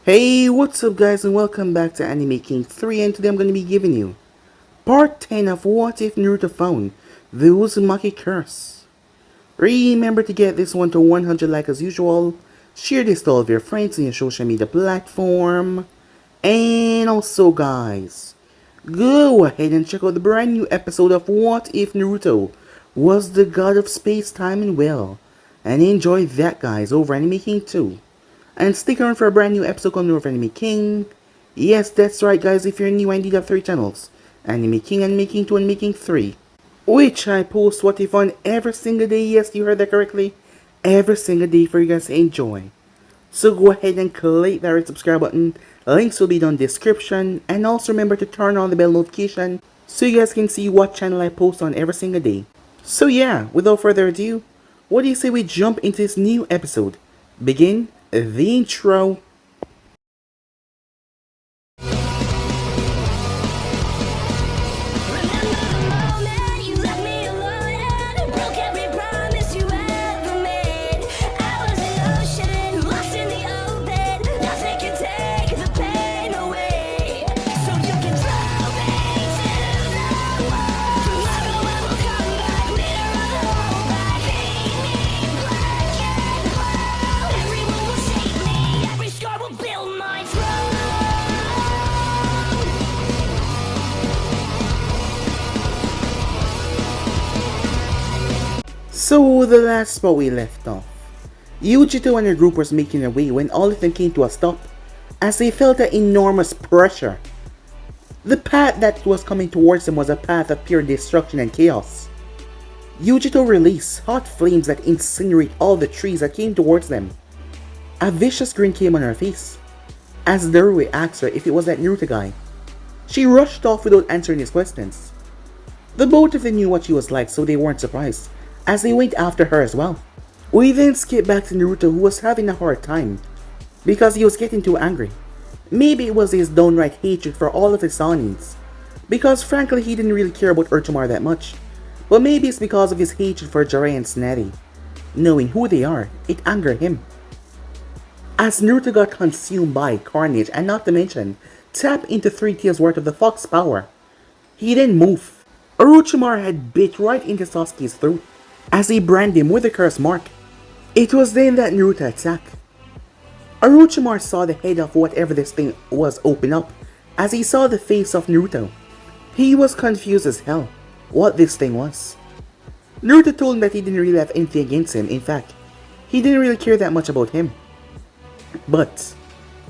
Hey, what's up guys, and welcome back to Anime King 3, and today I'm going to be giving you Part 10 of What If Naruto Found the Uzumaki Curse. Remember to get this one to 100 like as usual, share this to all of your friends on your social media platform, and also guys, go ahead and check out the brand new episode of What If Naruto was the God of Space, Time, and Will, and enjoy that guys over Anime King 2. And stick around for a brand new episode on North Anime King. Yes, that's right guys, if you're new I indeed have 3 channels. Anime King, Anime King 2, and Anime King 3. Which I post What If on every single day, yes you heard that correctly. Every single day for you guys to enjoy. So go ahead and click that red subscribe button. Links will be down in the description. And also remember to turn on the bell notification so you guys can see what channel I post on every single day. So yeah, without further ado, what do you say we jump into this new episode? Begin the intro. So the last spot we left off, Yujito and her group was making their way when all of them came to a stop as they felt an enormous pressure. The path that was coming towards them was a path of pure destruction and chaos. Yujito released hot flames that incinerate all the trees that came towards them. A vicious grin came on her face as Darui asked her if it was that Naruto guy. She rushed off without answering his questions. The both of them knew what she was like, so they weren't surprised as they went after her as well. We then skip back to Naruto, who was having a hard time because he was getting too angry. Maybe it was his downright hatred for all of his Sanins, because frankly he didn't really care about Orochimaru that much. But maybe it's because of his hatred for Jiraiya and Tsunade. Knowing who they are, it angered him. As Naruto got consumed by Carnage, and not to mention tap into 3 tails worth of the Fox power, he didn't move. Orochimaru had bit right into Sasuke's throat as he branded him with the curse mark. It was then that Naruto attacked. Orochimaru saw the head of whatever this thing was open up as he saw the face of Naruto. He was confused as hell what this thing was. Naruto told him that he didn't really have anything against him. In fact, he didn't really care that much about him. But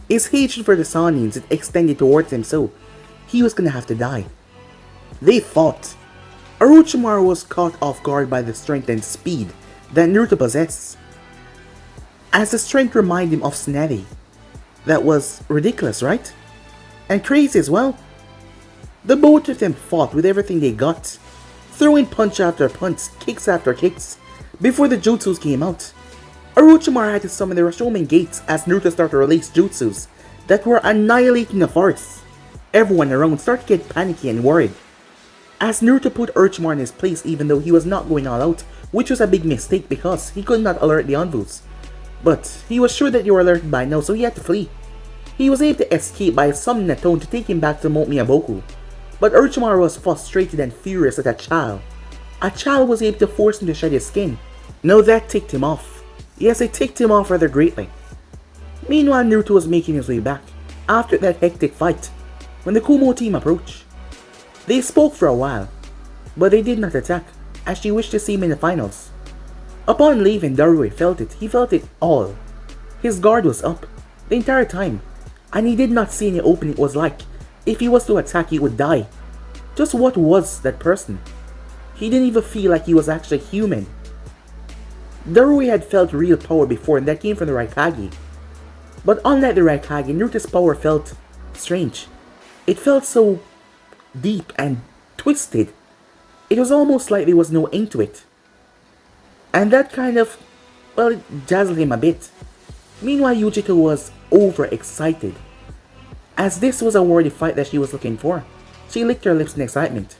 his hatred for the Sanins extended towards him, so he was gonna have to die. They fought. Orochimaru was caught off guard by the strength and speed that Naruto possessed, as the strength reminded him of Tsunade. That was ridiculous, right? And crazy as well. The both of them fought with everything they got, throwing punch after punch, kicks after kicks, before the jutsus came out. Orochimaru had to summon the Rashomon gates as Naruto started to release jutsus that were annihilating the forest. Everyone around started to get panicky and worried, as Naruto put Orochimaru in his place even though he was not going all out, which was a big mistake because he could not alert the Anvus. But he was sure that they were alerted by now, so he had to flee. He was able to escape by summoning a tone to take him back to Mount Miyaboku. But Orochimaru was frustrated and furious at a child. A child was able to force him to shed his skin. Now that ticked him off. Yes, it ticked him off rather greatly. Meanwhile, Naruto was making his way back after that hectic fight when the Kumo team approached. They spoke for a while, but they did not attack, as she wished to see him in the finals. Upon leaving, Darui felt it. He felt it all. His guard was up the entire time, and he did not see any opening. It was like, if he was to attack, he would die. Just what was that person? He didn't even feel like he was actually human. Darui had felt real power before, and that came from the Raikage. But unlike the Raikage, Naruto's power felt strange. It felt so deep and twisted. It was almost like there was no end to it. And that kind of, well, it dazzled him a bit. Meanwhile, Yujito was overexcited, as this was a worthy fight that she was looking for. She licked her lips in excitement.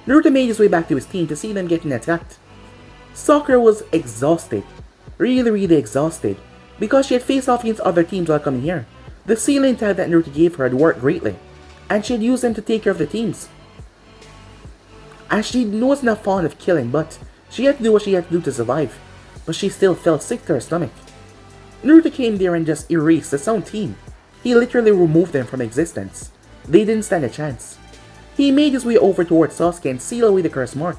Naruto made his way back to his team to see them getting attacked. Sakura was exhausted. Really exhausted, because she had faced off against other teams while coming here. The ceiling tag that Naruto gave her had worked greatly, and she had used them to take care of the teams. As she was not fond of killing, but she had to do what she had to do to survive, but she still felt sick to her stomach. Naruto came there and just erased the Sound team. He literally removed them from existence. They didn't stand a chance. He made his way over towards Sasuke and sealed away the curse mark.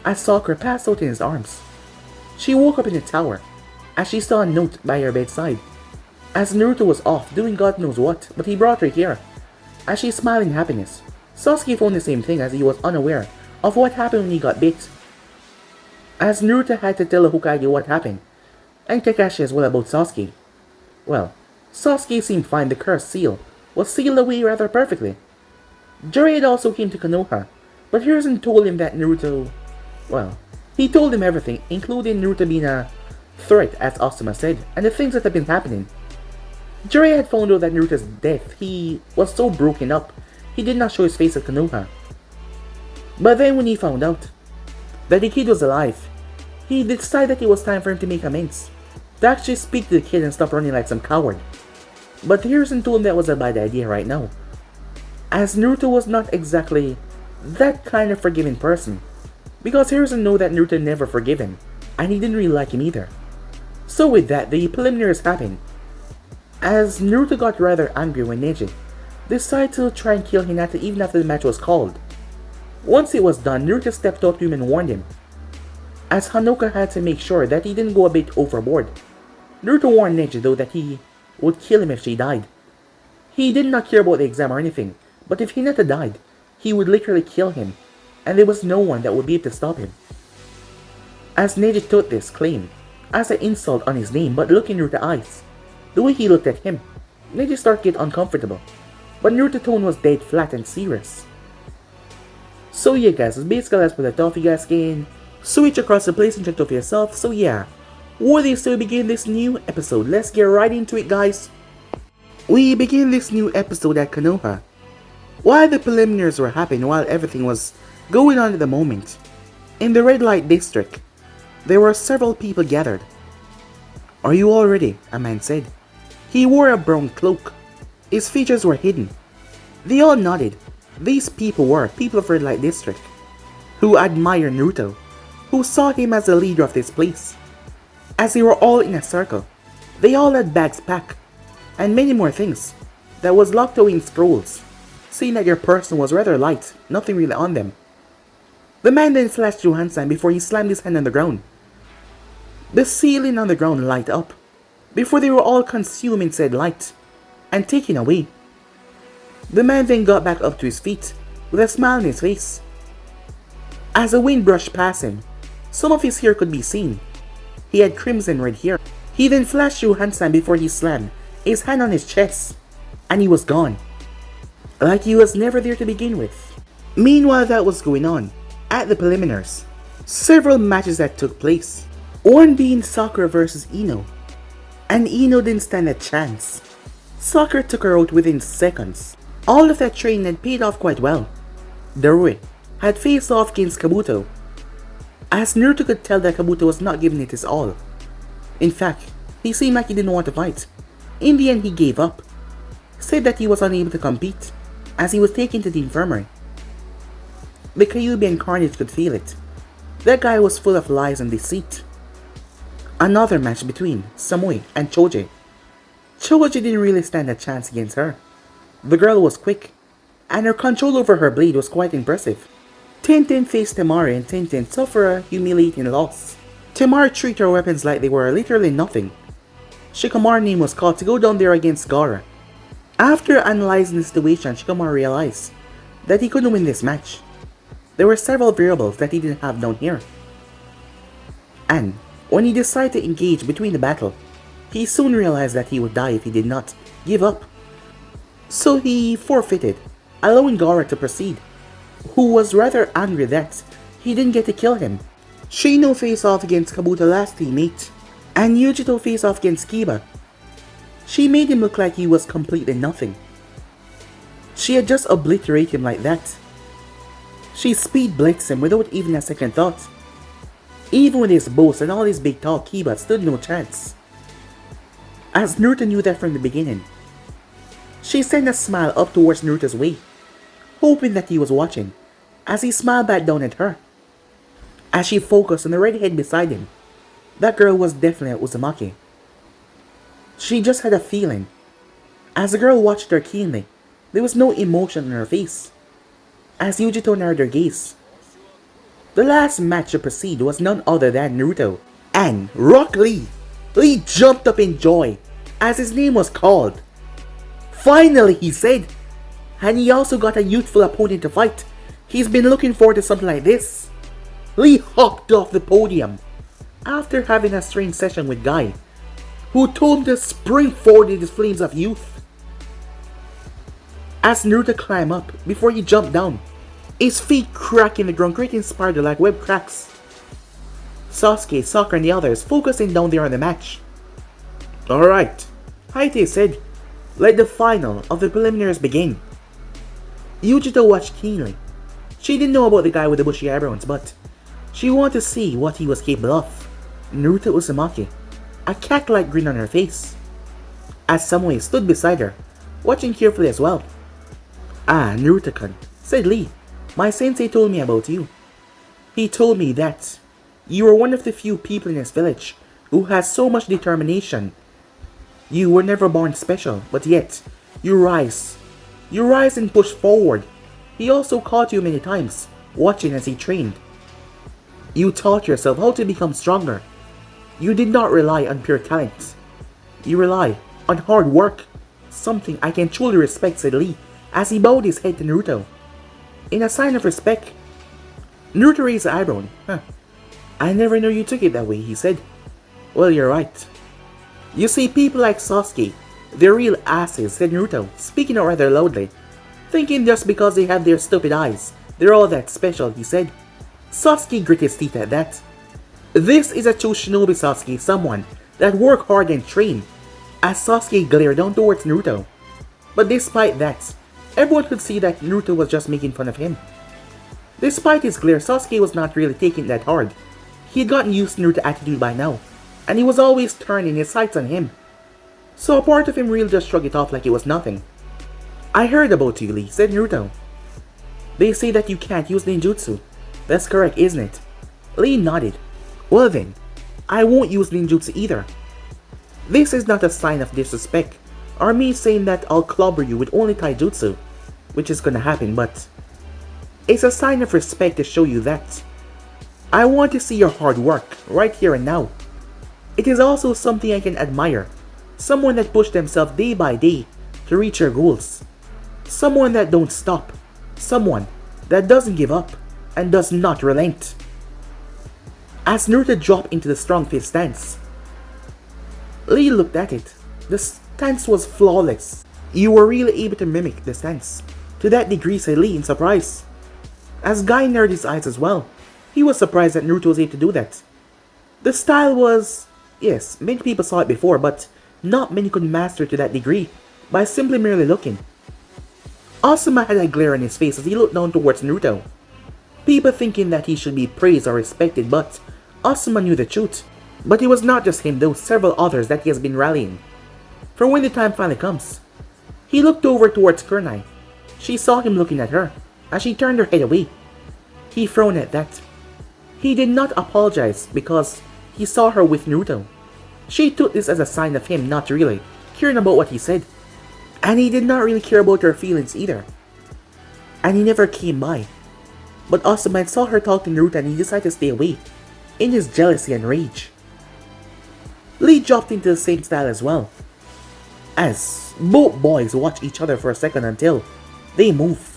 As Sakura passed out in his arms, she woke up in the tower, as she saw a note by her bedside. As Naruto was off doing God knows what, but he brought her here. As she smiled in happiness, Sasuke found the same thing, as he was unaware of what happened when he got bit. As Naruto had to tell the Hokage what happened, and Kakashi as well about Sasuke. Well, Sasuke seemed fine. The cursed seal was sealed away rather perfectly. Jiraiya also came to Konoha, but Hiruzen told him that Naruto... Well, he told him everything, including Naruto being a threat, as Asuma said, and the things that have been happening. Jiraiya had found out that Naruto's death, he was so broken up, he did not show his face at Konoha. But then when he found out that the kid was alive, he decided that it was time for him to make amends, to actually speak to the kid and stop running like some coward. But Hiruzen told him that was a bad idea right now, as Naruto was not exactly that kind of forgiving person, because Hiruzen knew that Naruto never forgave him, and he didn't really like him either. So with that, the preliminaries happened, as Naruto got rather angry when Neji decided to try and kill Hinata even after the match was called. Once it was done, Naruto stepped up to him and warned him, as Hanoka had to make sure that he didn't go a bit overboard. Naruto warned Neji though that he would kill him if she died. He did not care about the exam or anything, but if Hinata died, he would literally kill him, and there was no one that would be able to stop him. As Neji took this claim as an insult on his name, but look in Naruto's eyes, the way he looked at him, Neji started to get uncomfortable, but Naruto's tone was dead flat and serious. So yeah guys, it's basically as per the thought you guys can switch across the place and check it out for yourself. So yeah, worthy to begin this new episode. Let's get right into it guys. We begin this new episode at Konoha. While the preliminaries were happening, while everything was going on at the moment, in the red light district, there were several people gathered. "Are you all ready?" a man said. He wore a brown cloak. His features were hidden. They all nodded. These people were people of Red Light District, who admired Naruto, who saw him as the leader of this place. As they were all in a circle, they all had bags packed, and many more things, that was locked away in scrolls, seeing that their person was rather light, nothing really on them. The man then flashed through hand sign before he slammed his hand on the ground. The ceiling on the ground lighted up, before they were all consumed in said light, and taken away. The man then got back up to his feet, with a smile on his face. As the wind brushed past him, some of his hair could be seen. He had crimson red hair. He then flashed through hand sign before he slammed his hand on his chest, and he was gone, like he was never there to begin with. Meanwhile that was going on, at the preliminaries, several matches that took place, one being Sakura versus Ino, and Ino didn't stand a chance. Sakura took her out within seconds. All of that training had paid off quite well. Darui had faced off against Kabuto, as Naruto could tell that Kabuto was not giving it his all. In fact, he seemed like he didn't want to fight. In the end he gave up, said that he was unable to compete, as he was taken to the infirmary. The Kyuubi and Carnage could feel it. That guy was full of lies and deceit. Another match between Samui and Choji. Choji didn't really stand a chance against her. The girl was quick, and her control over her blade was quite impressive. Tenten faced Temari and Tenten suffered a humiliating loss. Temari treated her weapons like they were literally nothing. Shikamaru's name was called to go down there against Gaara. After analyzing the situation, Shikamaru realized that he couldn't win this match. There were several variables that he didn't have down here. And when he decided to engage between the battle, he soon realized that he would die if he did not give up. So he forfeited, allowing Gaara to proceed, who was rather angry that he didn't get to kill him. Shino faced off against Kabuto's last teammate, and Yujito faced off against Kiba. She made him look like he was completely nothing. She had just obliterated him like that. She speed blitzed him without even a second thought. Even with his boast and all his big talk, Kiba stood no chance. As Naruto knew that from the beginning, She sent a smile up towards Naruto's way, hoping that he was watching, as he smiled back down at her. As she focused on the redhead beside him, that girl was definitely Uzumaki. She just had a feeling. As the girl watched her keenly, there was no emotion on her face. As Yujito narrowed her gaze, the last match to proceed was none other than Naruto and Rock Lee. Lee jumped up in joy as his name was called. Finally, he said, and he also got a youthful opponent to fight. He's been looking forward to something like this. Lee hopped off the podium after having a strange session with Guy, who told him to spring forward in the flames of youth. As Naruto climbed up before he jumped down, his feet cracking the ground, creating spiral like web cracks. Sasuke, Sakura, and the others focusing down there on the match. Alright, Haite said, let the final of the preliminaries begin. Yujito watched keenly. She didn't know about the guy with the bushy eyebrows, but she wanted to see what he was capable of. Naruto Uzumaki, a cat-like grin on her face, as Samui stood beside her, watching carefully as well. Ah, Naruto-kun, said Lee, my sensei told me about you. He told me that you are one of the few people in this village who has so much determination. You were never born special, but yet, you rise. You rise and push forward. He also caught you many times, watching as he trained. You taught yourself how to become stronger. You did not rely on pure talent. You rely on hard work, something I can truly respect, said Lee, as he bowed his head to Naruto. In a sign of respect, Naruto raised an eyebrow. I never knew you took it that way, he said. Well, you're right. You see, people like Sasuke, they're real asses, said Naruto, speaking out rather loudly. Thinking just because they have their stupid eyes, they're all that special, he said. Sasuke grit his teeth at that. This is a true shinobi, Sasuke, someone that work hard and train, as Sasuke glared down towards Naruto. But despite that, everyone could see that Naruto was just making fun of him. Despite his glare, Sasuke was not really taking it that hard. He had gotten used to Naruto's attitude by now, and he was always turning his sights on him. So a part of him really just shrugged it off like it was nothing. I heard about you, Lee, said Naruto. They say that you can't use ninjutsu. That's correct, isn't it? Lee nodded. Well then, I won't use ninjutsu either. This is not a sign of disrespect, or me saying that I'll clobber you with only taijutsu, which is gonna happen, but it's a sign of respect to show you that I want to see your hard work, right here and now. It is also something I can admire, someone that pushed themselves day by day to reach your goals. Someone that don't stop, someone that doesn't give up, and does not relent. As Naruto dropped into the strong fist stance, Lee looked at it. The stance was flawless. You were really able to mimic the stance. To that degree, said Lee in surprise. As Guy narrowed his eyes as well, he was surprised that Naruto was able to do that. The style was, yes, many people saw it before, but not many could master it to that degree by simply merely looking. Asuma had a glare on his face as he looked down towards Naruto. People thinking that he should be praised or respected, but Asuma knew the truth. But it was not just him, though several others that he has been rallying. For when the time finally comes, he looked over towards Carnage. She saw him looking at her, as she turned her head away. He frowned at that. He did not apologize because he saw her with Naruto. She took this as a sign of him not really caring about what he said. And he did not really care about her feelings either. And he never came by. But Asuma saw her talk to Naruto and he decided to stay away, in his jealousy and rage. Lee dropped into the same style as well, as both boys watched each other for a second until they moved.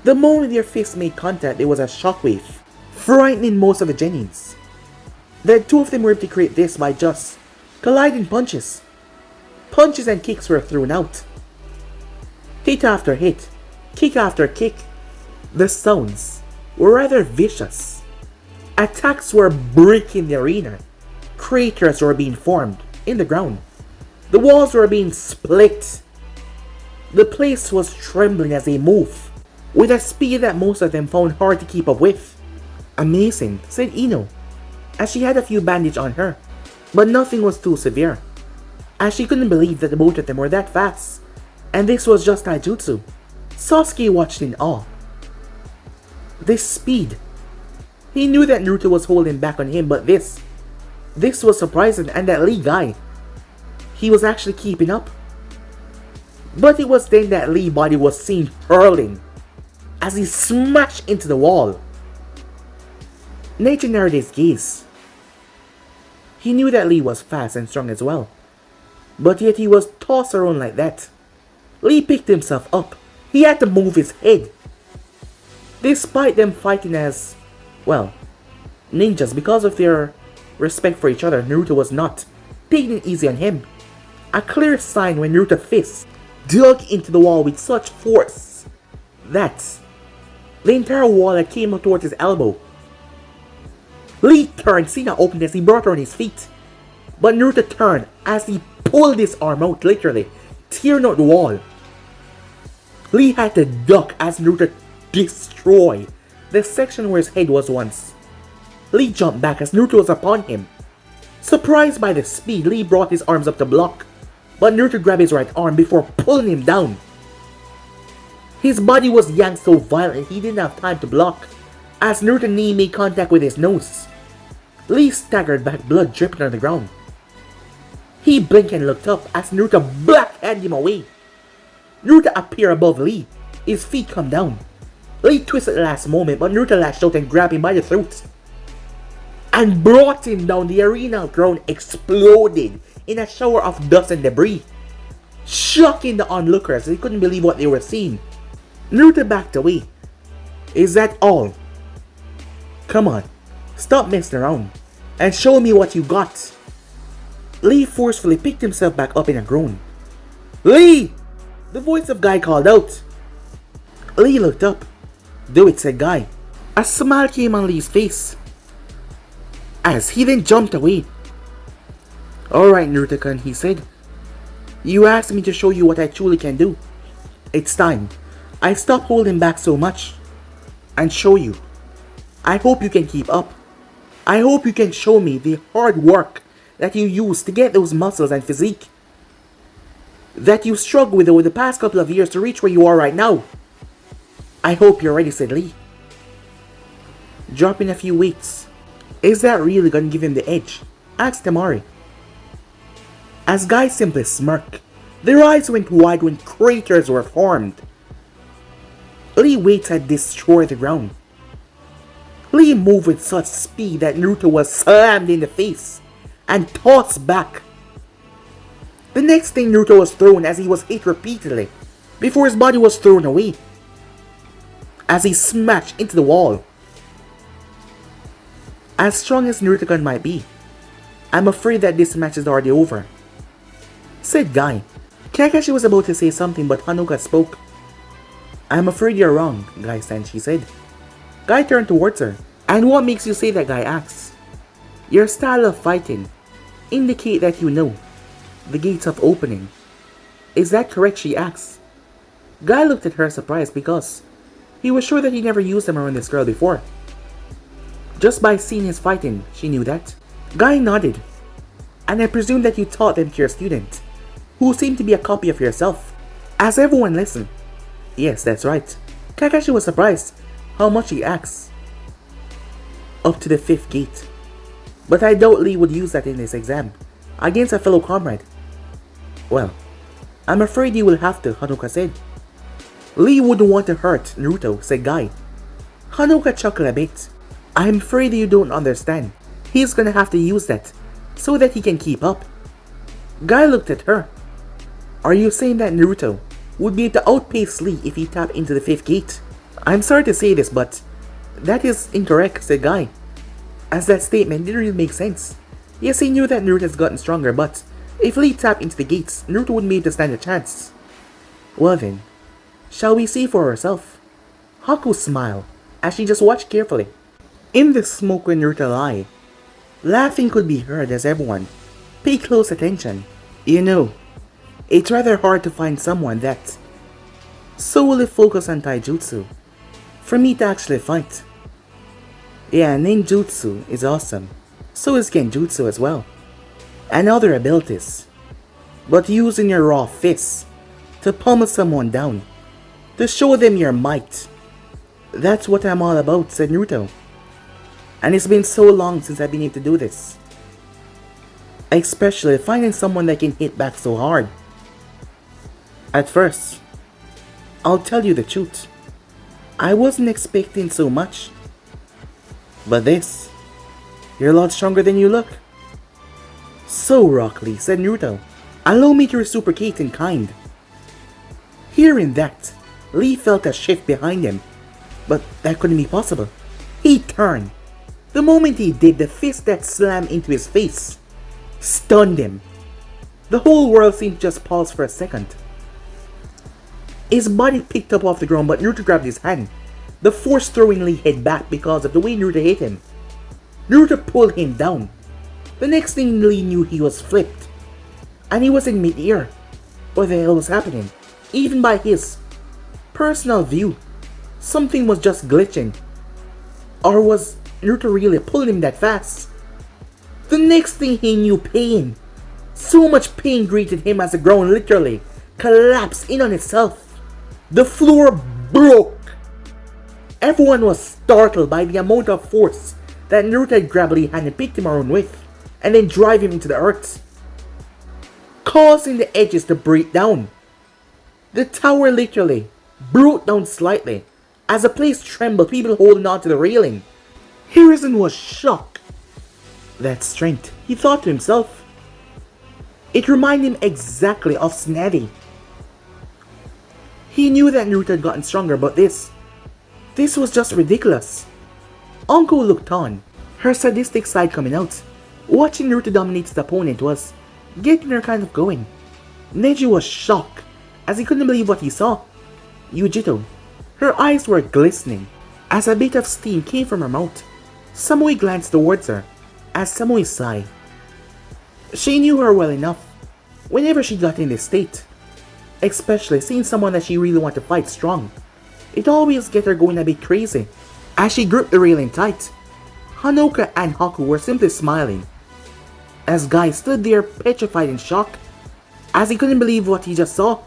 The moment their fists made contact, there was a shockwave, frightening most of the Genins. The two of them were able to create this by just colliding punches. Punches and kicks were thrown out. Hit after hit, kick after kick. The sounds were rather vicious. Attacks were breaking the arena. Craters were being formed in the ground. The walls were being split. The place was trembling as they moved, with a speed that most of them found hard to keep up with. Amazing, said Ino, as she had a few bandages on her, but nothing was too severe, as she couldn't believe that the both of them were that fast And this was just taijutsu. Sasuke watched in awe. This speed. He knew that Naruto was holding back on him, but this was surprising, and that Lee guy, he was actually keeping up. But it was then that Lee's body was seen hurling as he smashed into the wall. Nature narrowed his gaze. He knew that Lee was fast and strong as well, but yet he was tossed around like that. Lee picked himself up. He had to move his head. Despite them fighting as, well, ninjas, because of their respect for each other, Naruto was not taking it easy on him. A clear sign when Naruto's fist dug into the wall with such force that the entire wall that came up towards his elbow. Lee turned, seeing how open as he brought her on his feet. But Naruto turned as he pulled his arm out, literally tearing out the wall. Lee had to duck as Naruto destroyed the section where his head was once. Lee jumped back as Naruto was upon him. Surprised by the speed, Lee brought his arms up to block, but Naruto grabbed his right arm before pulling him down. His body was yanked so violently he didn't have time to block, as Naruto's knee made contact with his nose. Lee staggered back, blood dripping on the ground. He blinked and looked up as Naruto blackhanded him away. Naruto appeared above Lee, his feet come down. Lee twisted at the last moment, but Naruto lashed out and grabbed him by the throat and brought him down. The arena ground exploded in a shower of dust and debris, shocking the onlookers. They couldn't believe what they were seeing. Naruto backed away. Is that all? Come on, stop messing around and show me what you got. Lee forcefully picked himself back up in a groan. Lee! The voice of Guy called out. Lee looked up. Do it, said Guy. A smile came on Lee's face as he then jumped away. Alright, Naruto-kun, he said. You asked me to show you what I truly can do. It's time I stop holding back so much and show you. I hope you can keep up. I hope you can show me the hard work that you used to get those muscles and physique that you struggled with over the past couple of years to reach where you are right now. I hope you're ready, said Lee. Dropping a few weights. Is that really gonna give him the edge? Asked Temari. As Guy simply smirked, their eyes went wide when craters were formed. Lee's weights had destroyed the ground. Lee moved with such speed that Naruto was slammed in the face and tossed back. The next thing, Naruto was thrown as he was hit repeatedly before his body was thrown away as he smashed into the wall. As strong as Naruto-kun might be, I'm afraid that this match is already over, said Guy. Kakashi was about to say something, but Hanuka spoke. I'm afraid you're wrong, Guy-san, she said. Guy turned towards her. And what makes you say that, Guy asks? Your style of fighting indicate that you know the gates of opening. Is that correct, she asks. Guy looked at her surprised because he was sure that he never used them around this girl before. Just by seeing his fighting, she knew that. Guy nodded. And I presume that you taught them to your student, who seemed to be a copy of yourself. As everyone listened. Yes, that's right. Kakashi was surprised how much he asks. Up to the 5th gate. But I doubt Lee would use that in his exam against a fellow comrade. Well, I'm afraid you will have to, Hanuka said. Lee wouldn't want to hurt Naruto, said Guy. Hanuka chuckled a bit. I'm afraid you don't understand. He's gonna have to use that so that he can keep up. Guy looked at her. Are you saying that Naruto would be able to outpace Lee if he tapped into the 5th gate? I'm sorry to say this, but that is incorrect, said Guy, as that statement didn't really make sense. Yes, he knew that Naruto has gotten stronger, but if Lee tapped into the gates, Naruto wouldn't be able to stand a chance. Well then, shall we see for ourselves? Haku smiled as she just watched carefully. In the smoke when Naruto lay, laughing could be heard as everyone paid close attention. You know, it's rather hard to find someone that solely focus on taijutsu for me to actually fight. Yeah, ninjutsu is awesome. So is genjutsu as well. And other abilities. But using your raw fists to pummel someone down, to show them your might. That's what I'm all about, said Naruto. And it's been so long since I've been able to do this. Especially finding someone that can hit back so hard. At first, I'll tell you the truth, I wasn't expecting so much. But this, you're a lot stronger than you look. So Rock Lee, said Naruto, allow me to reciprocate in kind. Hearing that, Lee felt a shift behind him, but that couldn't be possible. He turned. The moment he did, the fist that slammed into his face stunned him. The whole world seemed to just pause for a second. His body picked up off the ground, but Naruto grabbed his hand, the force throwing Lee head back because of the way Naruto hit him. Naruto pulled him down. The next thing Lee knew, he was flipped, and he was in mid-air. What the hell was happening? Even by his personal view, something was just glitching. Or was Naruto really pulling him that fast? The next thing he knew, pain. So much pain greeted him as the ground literally collapsed in on itself. The floor broke. Everyone was startled by the amount of force that Naruto had grabbed Lee's hand and picked him around with, and then drive him into the earth, causing the edges to break down. The tower literally broke down slightly as the place trembled, people holding on to the railing. Hiruzen was shocked. That strength, he thought to himself. It reminded him exactly of Snevy. He knew that Naruto had gotten stronger, but this was just ridiculous. Anko looked on, her sadistic side coming out. Watching Naruto dominate his opponent was getting her kind of going. Neji was shocked as he couldn't believe what he saw. Yujito, her eyes were glistening as a bit of steam came from her mouth. Samui glanced towards her as Samui sighed. She knew her well enough whenever she got in this state, especially seeing someone that she really wanted to fight strong. It always get her going a bit crazy. As she gripped the railing tight, Hanoka and Haku were simply smiling, as Guy stood there petrified in shock as he couldn't believe what he just saw.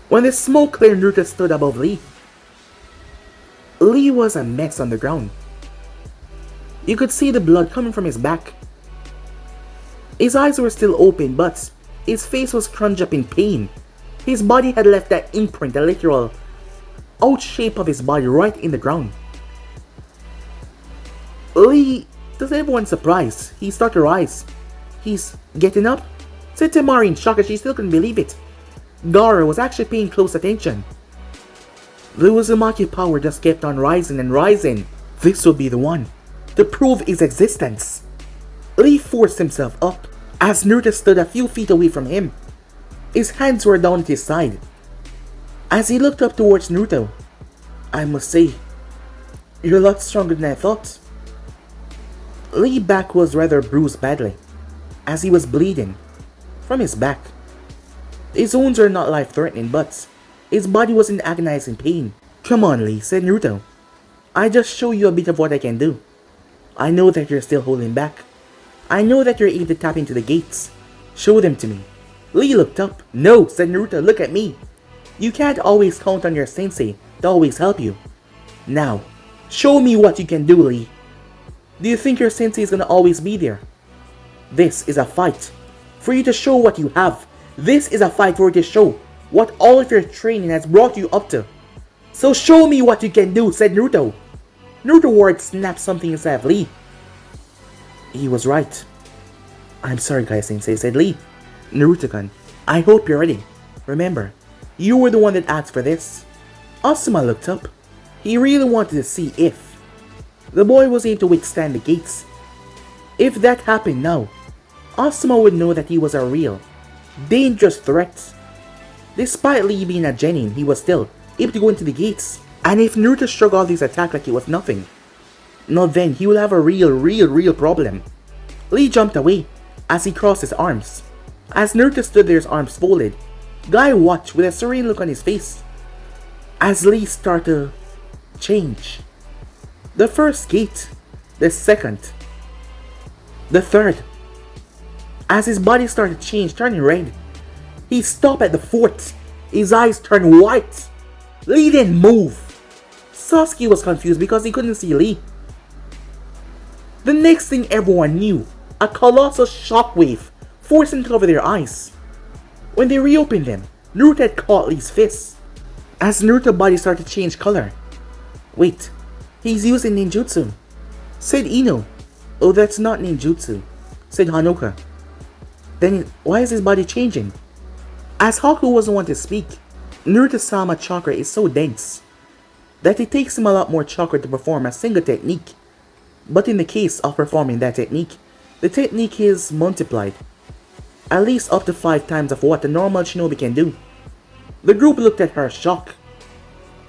When the smoke cleared, Naruto stood above Lee. Lee was a mess on the ground. You could see the blood coming from his back. His eyes were still open, but his face was crunched up in pain. His body had left that imprint, the literal out shape of his body right in the ground. Lee, to everyone's surprise, he started to rise. He's getting up, said Temari in shock as she still couldn't believe it. Gaara was actually paying close attention. The Uzumaki power just kept on rising and rising. This would be the one to prove his existence. Lee forced himself up as Naruto stood a few feet away from him. His hands were down at his side. As he looked up towards Naruto, I must say, you're a lot stronger than I thought. Lee's back was rather bruised badly, as he was bleeding from his back. His wounds were not life-threatening, but his body was in agonizing pain. Come on, Lee, said Naruto. I just show you a bit of what I can do. I know that you're still holding back. I know that you're able to tap into the gates. Show them to me. Lee looked up. No, said Naruto, look at me. You can't always count on your sensei to always help you. Now, show me what you can do, Lee. Do you think your sensei is gonna always be there? This is a fight for you to show what you have. This is a fight for you to show what all of your training has brought you up to. So show me what you can do, said Naruto. Naruto's words snapped something inside of Lee. He was right. I'm sorry, Kai-sensei, said Lee. Naruto-kun, I hope you're ready. Remember, you were the one that asked for this. Asuma looked up. He really wanted to see if the boy was able to withstand the gates. If that happened now, Asuma would know that he was a real, dangerous threat. Despite Lee being a genin, he was still able to go into the gates. And if Naruto shrugged off this attack like it was nothing, now then he will have a real problem. Lee jumped away as he crossed his arms. As Naruto stood there, his arms folded, Guy watched with a serene look on his face as Lee started to change. The first gate, the second, the third. As his body started to change, turning red, He stopped at the fort. His eyes turned white. Lee didn't move. Sasuke was confused because he couldn't see Lee. The next thing everyone knew, a colossal shockwave forced them to cover their eyes. When they reopened them, Naruto had caught Lee's fist. As Naruto's body started to change color. Wait, he's using ninjutsu, said Ino. Oh, that's not ninjutsu, said Hanoka. Then why is his body changing? As Haku wasn't one to speak, Naruto's Sama chakra is so dense that it takes him a lot more chakra to perform a single technique. But in the case of performing that technique, the technique is multiplied, at least up to 5 times of what a normal shinobi can do. The group looked at her shocked.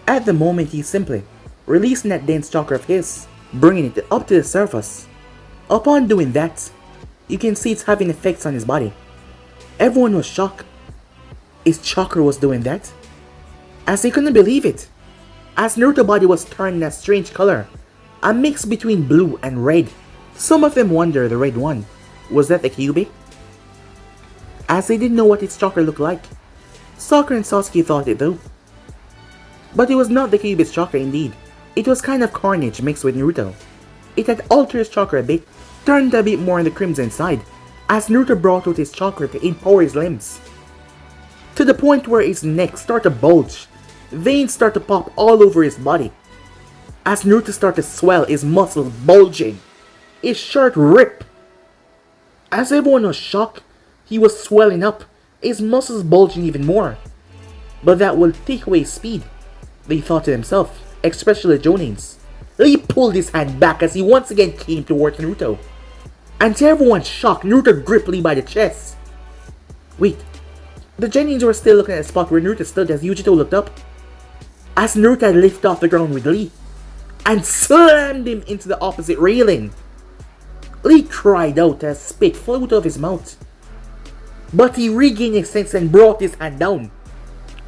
At the moment, he simply releasing that dense chakra of his, bringing it up to the surface. Upon doing that, you can see it's having effects on his body. Everyone was shocked. His chakra was doing that? As they couldn't believe it. As Naruto's body was turning a strange color, a mix between blue and red. Some of them wonder the red one. Was that the Kyuubi? As they didn't know what its chakra looked like. Sakura and Sasuke thought it though. But it was not the Kyuubi's chakra indeed. It was kind of Carnage mixed with Naruto. It had altered his chakra a bit, turned a bit more on the crimson side, as Naruto brought out his chakra to empower his limbs. To the point where his neck started to bulge, veins start to pop all over his body. As Naruto started to swell, his muscles bulging, his shirt ripped. As everyone was shocked, he was swelling up, his muscles bulging even more. But that will take away his speed, they thought to themselves, especially the Jonins. Lee pulled his hand back as he once again came towards Naruto. And to everyone's shock, Naruto gripped Lee by the chest. Wait, the Jonins were still looking at the spot where Naruto stood as Yujito looked up. As Naruto had lifted off the ground with Lee, and slammed him into the opposite railing. Lee cried out as spit flew out of his mouth. But he regained his sense and brought his hand down.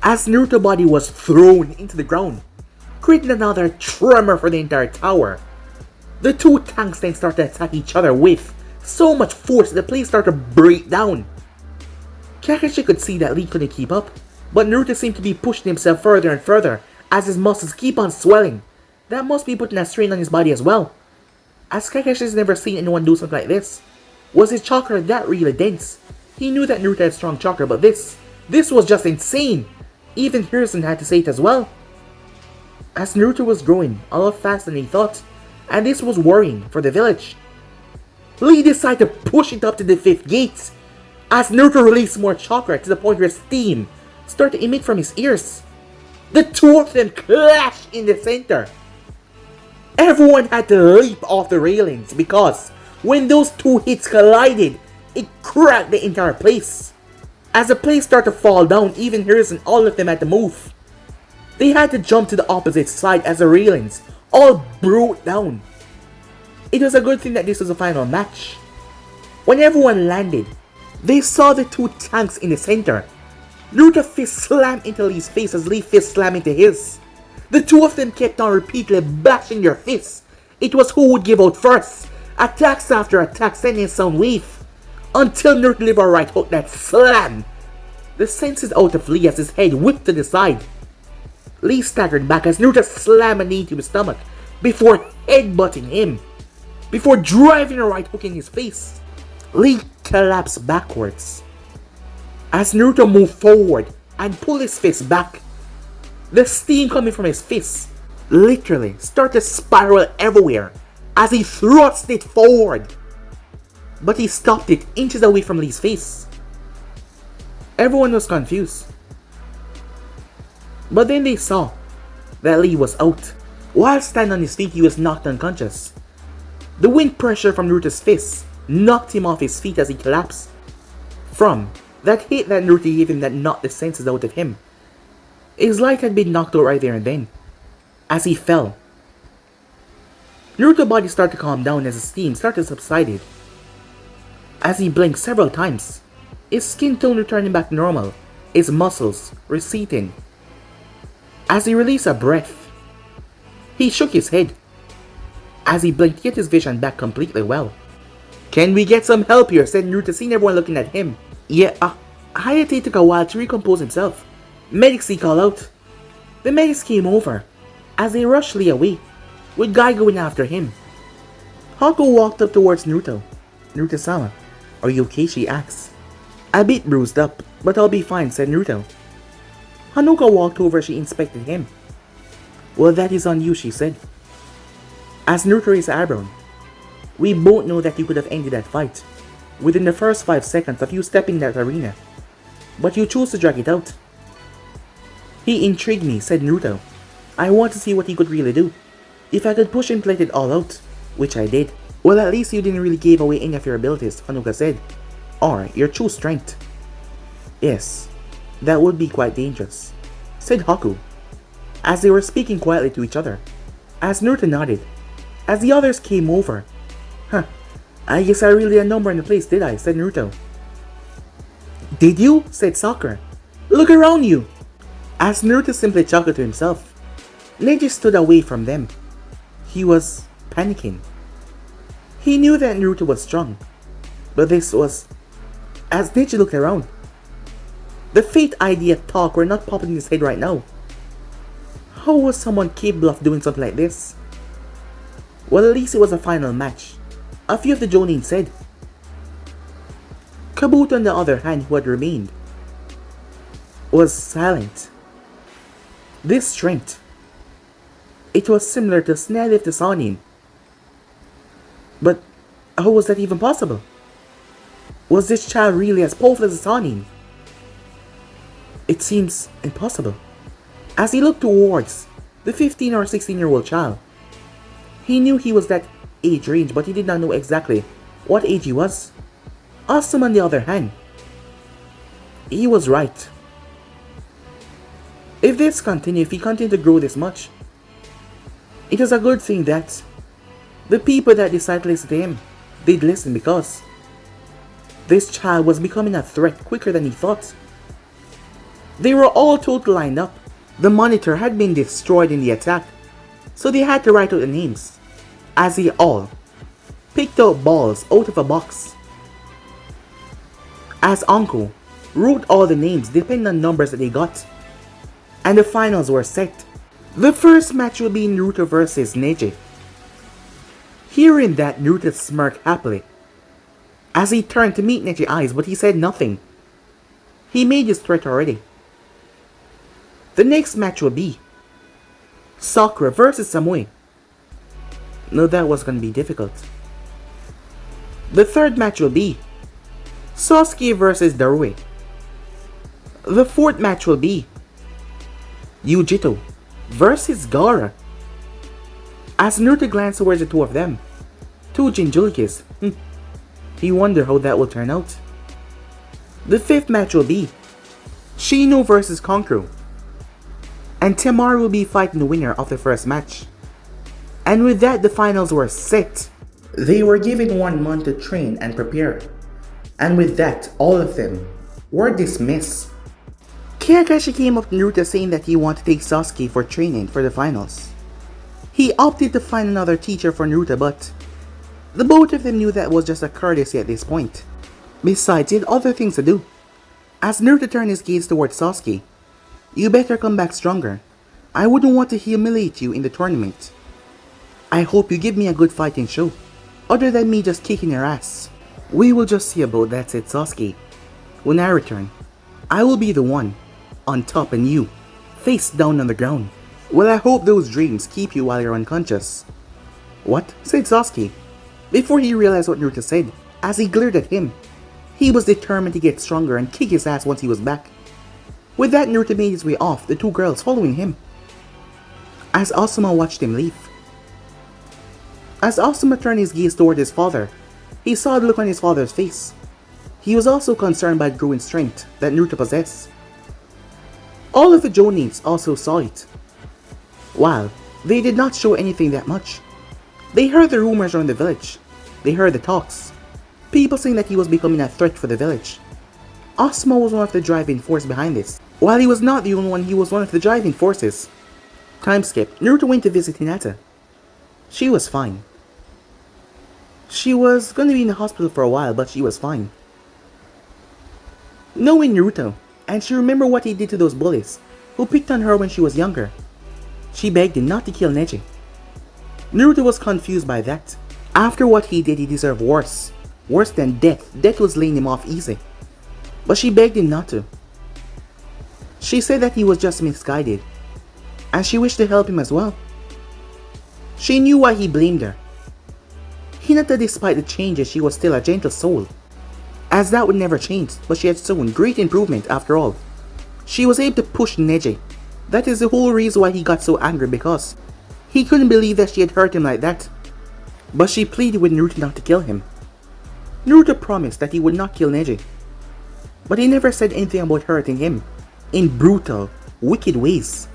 As Naruto's body was thrown into the ground, creating another tremor for the entire tower. The two tanks then started to attack each other with so much force that the place started to break down. Kakashi could see that Lee couldn't keep up, but Naruto seemed to be pushing himself further and further as his muscles keep on swelling. That must be putting a strain on his body as well. As Kakashi's never seen anyone do something like this. Was his chakra that really dense? He knew that Naruto had strong chakra, but this was just insane. Even Hiruzen had to say it as well. As Naruto was growing a lot faster than he thought, and this was worrying for the village. Lee decided to push it up to the 5th gate, as Naruto released more chakra to the point where steam started to emit from his ears. The two of them clashed in the center. Everyone had to leap off the railings because when those two hits collided, it cracked the entire place. As the place started to fall down, even Hiruzen and all of them had to move. They had to jump to the opposite side as the railings all broke down. It was a good thing that this was the final match. When everyone landed, they saw the two tanks in the center. Naruto's fist slammed into Lee's face as Lee's fist slammed into his. The two of them kept on repeatedly bashing their fists. It was who would give out first. Attacks after attacks sending sound wave. Until Naruto delivered a right hook that slammed the senses out of Lee as his head whipped to the side. Lee staggered back as Naruto slammed a knee to his stomach before headbutting him. Before driving a right hook in his face. Lee collapsed backwards. As Naruto moved forward and pulled his fist back, the steam coming from his fist literally started to spiral everywhere as he thrust it forward. But he stopped it inches away from Lee's face. Everyone was confused. But then they saw that Lee was out. While standing on his feet, he was knocked unconscious. The wind pressure from Naruto's fist knocked him off his feet as he collapsed. From that hit that Naruto gave him that knocked the senses out of him, his life had been knocked out right there and then. As he fell, Naruto's body started to calm down as the steam started to subside. As he blinked several times, his skin tone returning back to normal, his muscles receding. As he released a breath, he shook his head. As he blinked to get his vision back completely well. "Can we get some help here?" said Naruto, seeing everyone looking at him. "Yeah, Hayate took a while to recompose himself. Medics he called out. The medics came over, as they rushed Lee away, with Guy going after him. Haku walked up towards Naruto. Naruto-sama, are you okay? She asked. A bit bruised up, but I'll be fine, said Naruto. Hanuka walked over as she inspected him. Well, that is on you, she said. As Naruto raised eyebrow, we both know that you could have ended that fight within the first 5 seconds of you stepping that arena, but you chose to drag it out. He intrigued me, said Naruto. I want to see what he could really do. If I could push him to let it all out, which I did. Well, at least you didn't really give away any of your abilities, Hanuka said. Or your true strength. Yes, that would be quite dangerous, said Haku, as they were speaking quietly to each other. As Naruto nodded, as the others came over. I guess I really had a number in the place, did I? Said Naruto. Did you? Said Sakura. Look around you! As Naruto simply chuckled to himself, Neji stood away from them. He was panicking. He knew that Naruto was strong, but this was... As Neji looked around, the fate idea talk were not popping in his head right now. How was someone capable of doing something like this? Well, at least it was a final match, a few of the Jonin said. Kabuto, on the other hand, who had remained, was silent. This strength, it was similar to Snell if the Sanin. But how was that even possible? Was this child really as powerful as a Sanin? It seems impossible. As he looked towards the 15 or 16-year-old child, he knew he was that age range, but he did not know exactly what age he was. Asuma, on the other hand, he was right. If this continued, if he continued to grow this much, it was a good thing that the people that decided to listen to him did listen, because this child was becoming a threat quicker than he thought. They were all totally lined up. The monitor had been destroyed in the attack, so they had to write out the names, as they all picked out balls out of a box. As Anko wrote all the names depending on numbers that they got, and the finals were set. The first match will be Naruto versus Neji. Hearing that, Naruto smirked happily as he turned to meet Neji's eyes, but he said nothing. He made his threat already. The next match will be Sakura versus Samui. No, that was going to be difficult. The third match will be Sasuke versus Darui. The fourth match will be Yujito versus Gaara. As Naruto glanced towards the two of them, two Jinchurikis, he wondered how that will turn out. The fifth match will be Shino versus Kankuro, and Temaru will be fighting the winner of the first match. And with that, the finals were set. They were given 1 month to train and prepare, and with that, all of them were dismissed. Kakashi came up to Naruto saying that he wanted to take Sasuke for training for the finals. He opted to find another teacher for Naruto, but the both of them knew that was just a courtesy at this point. Besides, he had other things to do. As Naruto turned his gaze towards Sasuke, you better come back stronger. I wouldn't want to humiliate you in the tournament. I hope you give me a good fighting show, other than me just kicking your ass. We will just see about that, said Sasuke. When I return, I will be the one on top and you, face down on the ground. Well, I hope those dreams keep you while you're unconscious. What? Said Sasuke, before he realized what Naruto said. As he glared at him, he was determined to get stronger and kick his ass once he was back. With that, Naruto made his way off, the two girls following him. As Asuma watched him leave. As Asuma turned his gaze toward his father, he saw the look on his father's face. He was also concerned by the growing strength that Naruto possessed. All of the Jonins also saw it. While they did not show anything that much, they heard the rumors around the village. They heard the talks. People saying that he was becoming a threat for the village. Asuma was one of the driving force behind this. While he was not the only one, he was one of the driving forces. Time skip. Naruto went to visit Hinata. She was fine. She was going to be in the hospital for a while, but she was fine. knowing Naruto, and she remembered what he did to those bullies who picked on her when she was younger. She begged him not to kill Neji. Naruto was confused by that. After what he did, he deserved worse. Worse than death. Death was laying him off easy. But she begged him not to. She said that he was just misguided, and she wished to help him as well. She knew why he blamed her. Hinata, despite the changes, she was still a gentle soul, as that would never change, but she had shown great improvement after all. She was able to push Neji. That is the whole reason why he got so angry, because he couldn't believe that she had hurt him like that. But she pleaded with Naruto not to kill him. Naruto promised that he would not kill Neji, but he never said anything about hurting him in brutal, wicked ways.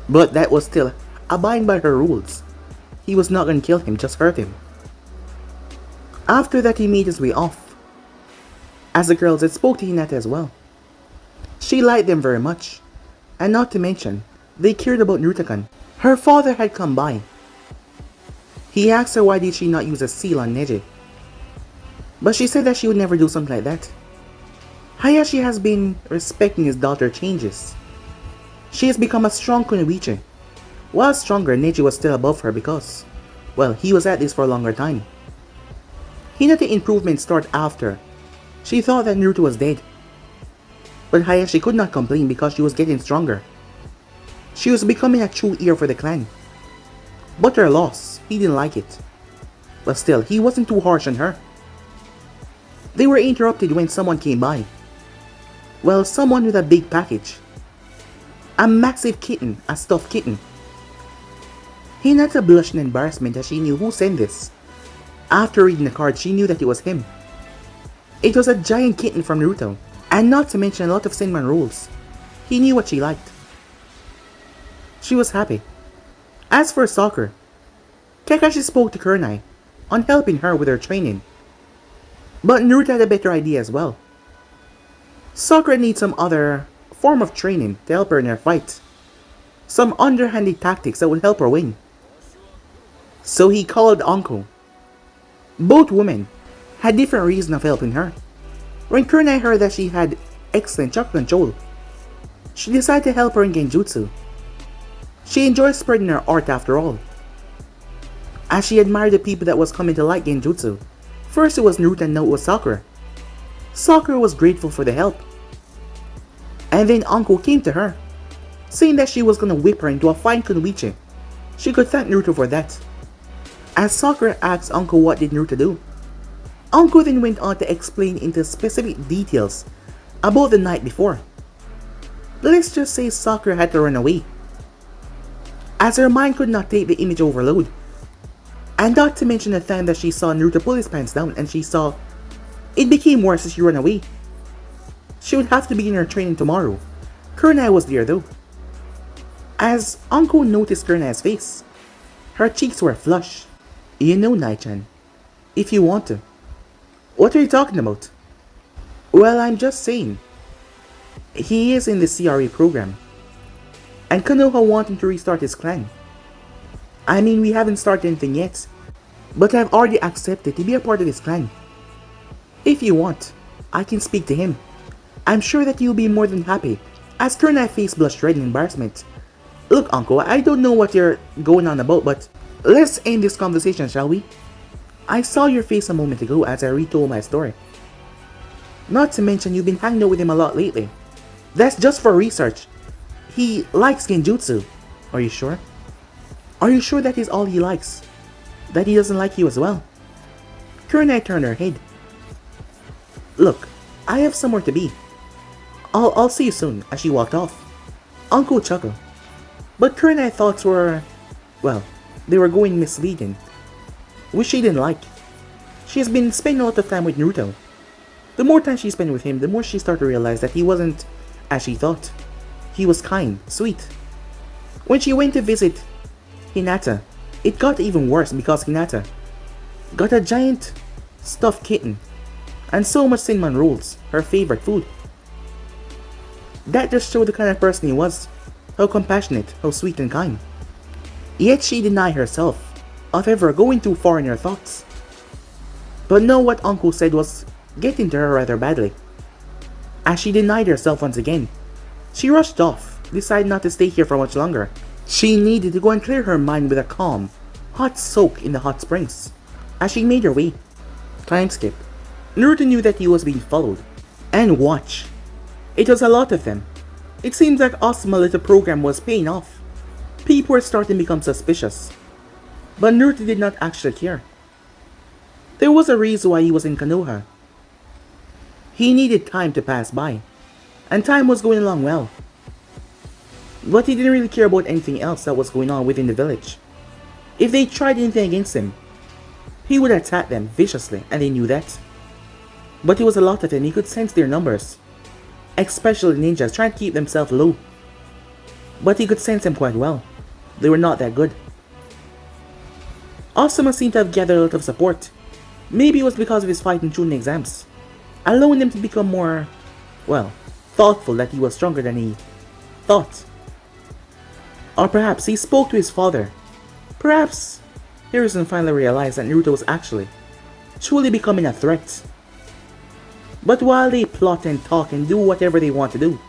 But that was still abiding by her rules. He was not going to kill him, just hurt him. After that, he made his way off, as the girls had spoke to Hinata as well. She liked them very much, and not to mention, they cared about Naruto-kun. Her father had come by. He asked her why did she not use a seal on Neji, but she said that she would never do something like that. Hayashi has been respecting his daughter's changes. She has become a strong kunoichi. While stronger, Neji was still above her because, well, he was at this for a longer time. Hinata's improvement started after. She thought that Naruto was dead, but Hayashi could not complain because she was getting stronger. She was becoming a true heir for the clan. But her loss, he didn't like it. But still, he wasn't too harsh on her. They were interrupted when someone came by. Well, someone with a big package. A massive kitten, a stuffed kitten. Hinata blushed in embarrassment as she knew who sent this. After reading the card, she knew that it was him. It was a giant kitten from Naruto, and not to mention a lot of Senman rules. He knew what she liked. She was happy. As for Sakura, Kakashi spoke to Kunai on helping her with her training. But Naruto had a better idea as well. Sakura needs some other form of training to help her in her fight. Some underhanded tactics that would help her win. So he called Anko. Both women had different reasons of helping her. When Kunai heard that she had excellent chakra control, she decided to help her in Genjutsu. She enjoyed spreading her art after all, as she admired the people that was coming to like Genjutsu. First it was Naruto and now it was Sakura. Sakura was grateful for the help. And then Anko came to her, saying that she was gonna whip her into a fine kunoichi. She could thank Naruto for that. As Sakura asked Anko what did Naruto do, Anko then went on to explain into specific details about the night before. Let's just say Sakura had to run away, as her mind could not take the image overload. And not to mention the time that she saw Naruto pull his pants down and she saw it became worse as she ran away. She would have to begin her training tomorrow. Kunai was there though. As Anko noticed Kunai's face, her cheeks were flushed. You know, Nai-chan, if you want to. What are you talking about? Well, I'm just saying. He is in the CRE program, and Konoha want him to restart his clan. I mean, we haven't started anything yet, but I've already accepted to be a part of his clan. If you want, I can speak to him. I'm sure that you'll be more than happy. As Kunai's face blushed red in embarrassment. Look, Anko, I don't know what you're going on about, but let's end this conversation, shall we? I saw your face a moment ago as I retold my story. Not to mention you've been hanging out with him a lot lately. That's just for research. He likes Genjutsu. Are you sure? Are you sure that is all he likes? That he doesn't like you as well? Kunai turned her head. Look, I have somewhere to be. I'll see you soon, as she walked off. Anko chuckled. But Kunai's thoughts were, well, they were going misleading, which she didn't like. She has been spending a lot of time with Naruto. The more time she spent with him, the more she started to realize that he wasn't as she thought. He was kind, sweet. When she went to visit Hinata, it got even worse because Hinata got a giant stuffed kitten and so much cinnamon rolls, her favorite food. That just showed the kind of person he was, how compassionate, how sweet and kind. Yet she denied herself of ever going too far in her thoughts. But no, what Uncle said was getting to her rather badly. as she denied herself once again. She rushed off, decided not to stay here for much longer. She needed to go and clear her mind with a calm, hot soak in the hot springs. As she made her way. Time skip. Naruto knew that he was being followed. And watch. It was a lot of them. It seems like Osuma's little program was paying off. People were starting to become suspicious. But Naruto did not actually care. There was a reason why he was in Konoha. He needed time to pass by. And time was going along well. But he didn't really care about anything else that was going on within the village. If they tried anything against him, he would attack them viciously, and they knew that. But it was a lot of them. He could sense their numbers. Especially ninjas trying to keep themselves low. But he could sense them quite well. They were not that good. Asuma seemed to have gathered a lot of support. Maybe it was because of his fighting through the exams, allowing him to become more, well, thoughtful that he was stronger than he thought. Or perhaps he spoke to his father. Perhaps Hiruzen finally realized that Naruto was actually, truly becoming a threat. But while they plot and talk and do whatever they want to do,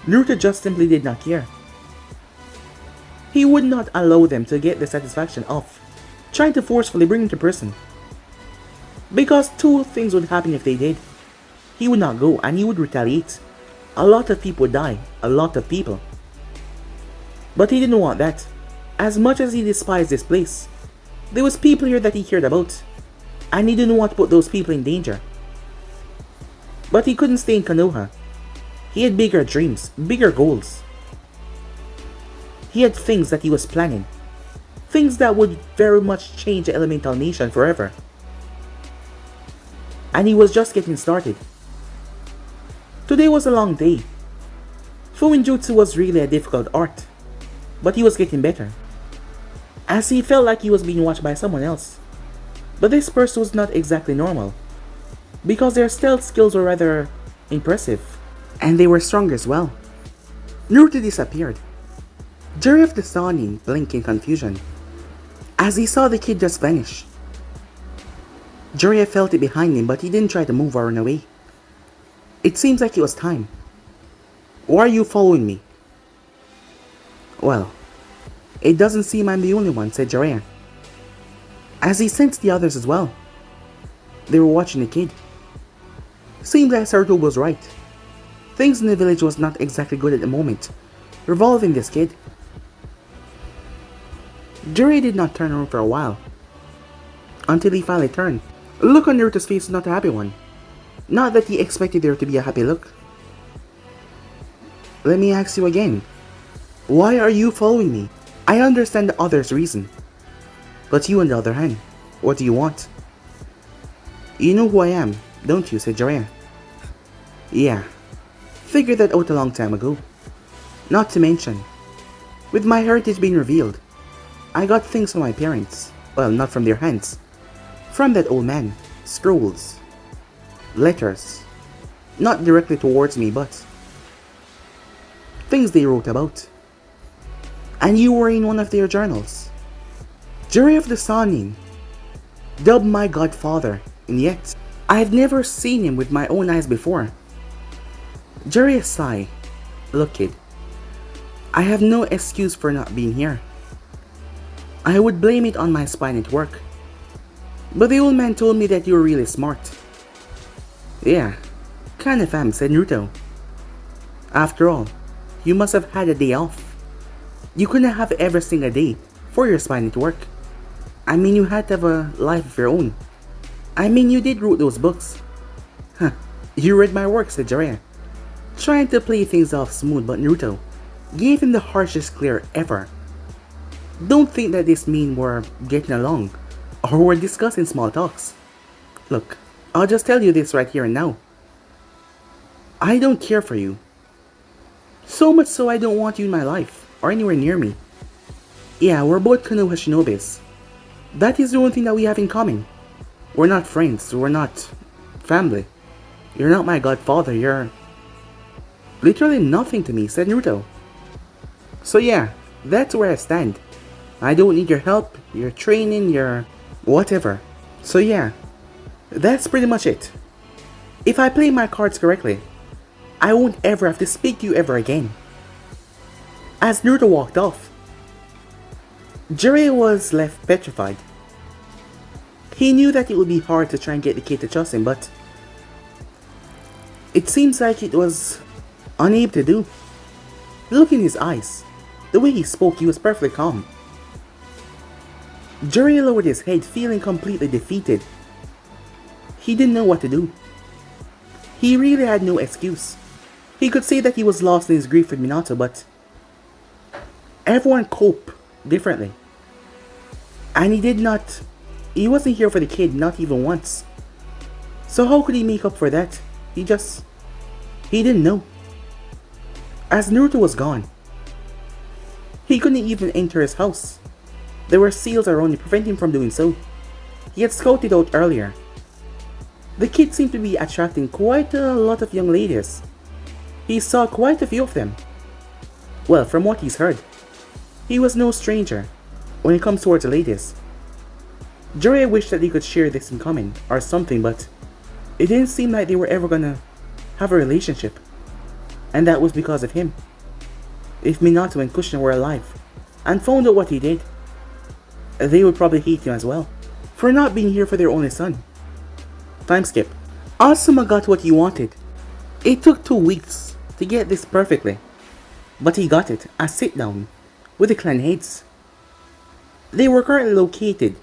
Naruto just simply did not care. He would not allow them to get the satisfaction of trying to forcefully bring him to prison. Because two things would happen if they did. He would not go and he would retaliate. A lot of people would die. A lot of people. But he didn't want that. As much as he despised this place, there was people here that he cared about. And he didn't want to put those people in danger. But he couldn't stay in Konoha. He had bigger dreams, bigger goals. He had things that he was planning. Things that would very much change the elemental nation forever. And he was just getting started. Today was a long day. Fuinjutsu was really a difficult art. But he was getting better. As he felt like he was being watched by someone else. But this person was not exactly normal. Because their stealth skills were rather impressive. And they were strong as well. Naruto disappeared. Jiraiya of the Sannin blinked in confusion. As he saw the kid just vanish. Jiraiya felt it behind him, but he didn't try to move or run away. It seems like it was time. Why are you following me? Well, it doesn't seem I'm the only one, said Jiraiya. As he sensed the others as well. They were watching the kid. Seemed that Naruto was right. Things in the village was not exactly good at the moment, revolving this kid. Jiraiya did not turn around for a while. Until he finally turned. The look on Naruto's face was not a happy one. Not that he expected there to be a happy look. Let me ask you again. Why are you following me? I understand the other's reason. But you on the other hand, what do you want? You know who I am, don't you, said Jiraiya. Yeah. Figured that out a long time ago. Not to mention, with my heritage being revealed, I got things from my parents. Well, not from their hands. From that old man. Scrolls. Letters. Not directly towards me, but things they wrote about. And you were in one of their journals. Jiraiya of the Sannin, dubbed my godfather, and yet I have never seen him with my own eyes before. Jiraiya sighed. Look, kid, I have no excuse for not being here. I would blame it on my spine at work. But the old man told me that you were really smart. Yeah, kinda fam, said Naruto. After all, you must have had a day off. You couldn't have every single day for your spine at work. I mean, you had to have a life of your own. I mean, you did wrote those books. Huh, you read my work, said Jiraiya. Trying to play things off smooth, but Naruto gave him the harshest glare ever. Don't think that this means we're getting along, or we're discussing small talks. Look, I'll just tell you this right here and now. I don't care for you. So much so I don't want you in my life, or anywhere near me. Yeah, we're both Konoha shinobis. That is the only thing that we have in common. We're not friends, we're not family. You're not my godfather, you're literally nothing to me, said Naruto. So yeah, that's where I stand. I don't need your help, your training, your whatever. So yeah, that's pretty much it. If I play my cards correctly, I won't ever have to speak to you ever again. As Naruto walked off, Jiraiya was left petrified. He knew that it would be hard to try and get the kid to trust him, but it seems like it was unable to do. The look in his eyes, the way he spoke, he was perfectly calm. Jiraiya lowered his head, feeling completely defeated. He didn't know what to do. He really had no excuse. He could say that he was lost in his grief with Minato, but everyone coped differently. And he wasn't here for the kid, not even once. So how could he make up for that? He didn't know. As Naruto was gone, he couldn't even enter his house. There were seals around him preventing him from doing so. He had scouted out earlier. The kid seemed to be attracting quite a lot of young ladies. He saw quite a few of them. Well, from what he's heard, he was no stranger when it comes towards the ladies. Jiraiya wished that they could share this in common or something, but it didn't seem like they were ever gonna have a relationship. And that was because of him. If Minato and Kushina were alive and found out what he did, they would probably hate him as well for not being here for their only son. Time skip. Asuma got what he wanted. It took 2 weeks to get this perfectly, but he got it, a sit down with the clan heads. They were currently located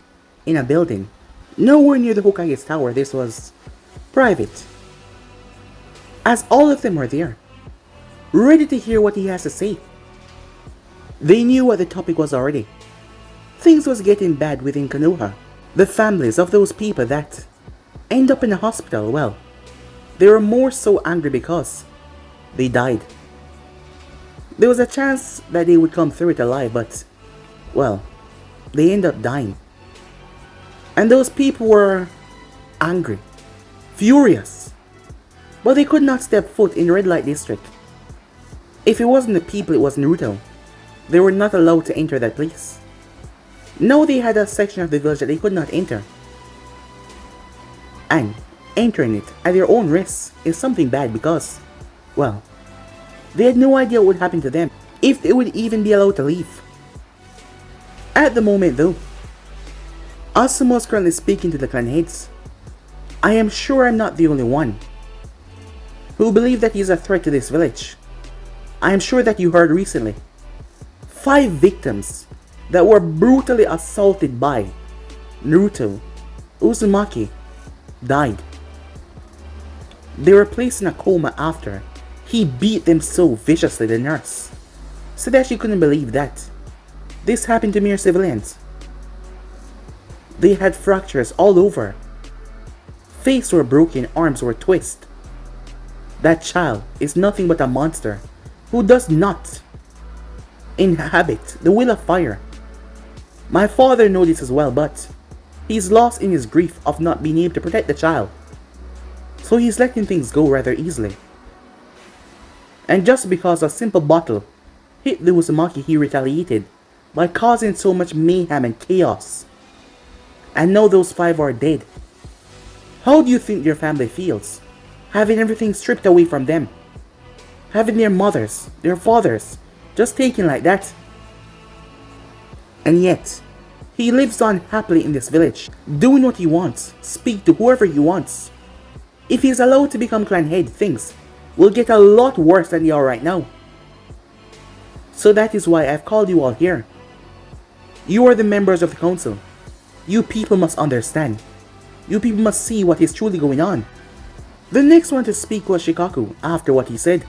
in a building nowhere near the Hokage's tower. This was private, as all of them were there, ready to hear what he has to say. They knew what the topic was already. Things was getting bad within Konoha. The families of those people that end up in a hospital, well, they were more so angry because they died. There was a chance that they would come through it alive, but, well, they end up dying. And those people were angry, furious, but they could not step foot in the red light district. If it wasn't the people, it was Naruto. They were not allowed to enter that place. Now they had a section of the village that they could not enter. And entering it at their own risk is something bad because, well, they had no idea what would happen to them, if they would even be allowed to leave. At the moment though, Asuma was currently speaking to the clan heads. I am sure I'm not the only one who believe that he is a threat to this village. I am sure that you heard recently 5 victims that were brutally assaulted by Naruto, Uzumaki, died. They were placed in a coma after he beat them so viciously. The nurse said that she couldn't believe that this happened to mere civilians. They had fractures all over. Faces were broken, arms were twisted. That child is nothing but a monster who does not inhabit the will of fire. My father knows this as well, but he's lost in his grief of not being able to protect the child. So he's letting things go rather easily. And just because a simple bottle hit the Uzumaki, he retaliated by causing so much mayhem and chaos. And now those 5 are dead. How do you think your family feels? Having everything stripped away from them. Having their mothers, their fathers, just taken like that. And yet, he lives on happily in this village, doing what he wants, speak to whoever he wants. If he's allowed to become clan head, things will get a lot worse than they are right now. So that is why I've called you all here. You are the members of the council. You people must understand. You people must see what is truly going on. The next one to speak was Shikaku after what he said,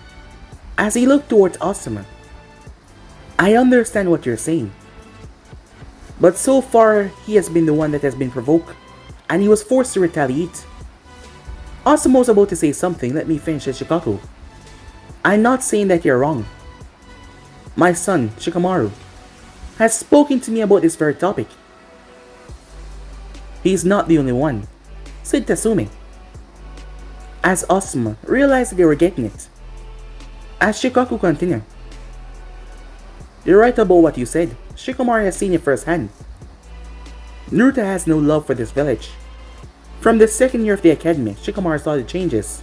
as he looked towards Asuma. I understand what you're saying, but so far he has been the one that has been provoked, and he was forced to retaliate. Asuma was about to say something. Let me finish it, Shikaku. I'm not saying that you're wrong. My son, Shikamaru, has spoken to me about this very topic. He's not the only one, said Tasumi, as Asuma realized that they were getting it. As Shikaku continued, you're right about what you said. Shikamaru has seen it firsthand. Naruto has no love for this village. From the second year of the academy, Shikamaru saw the changes.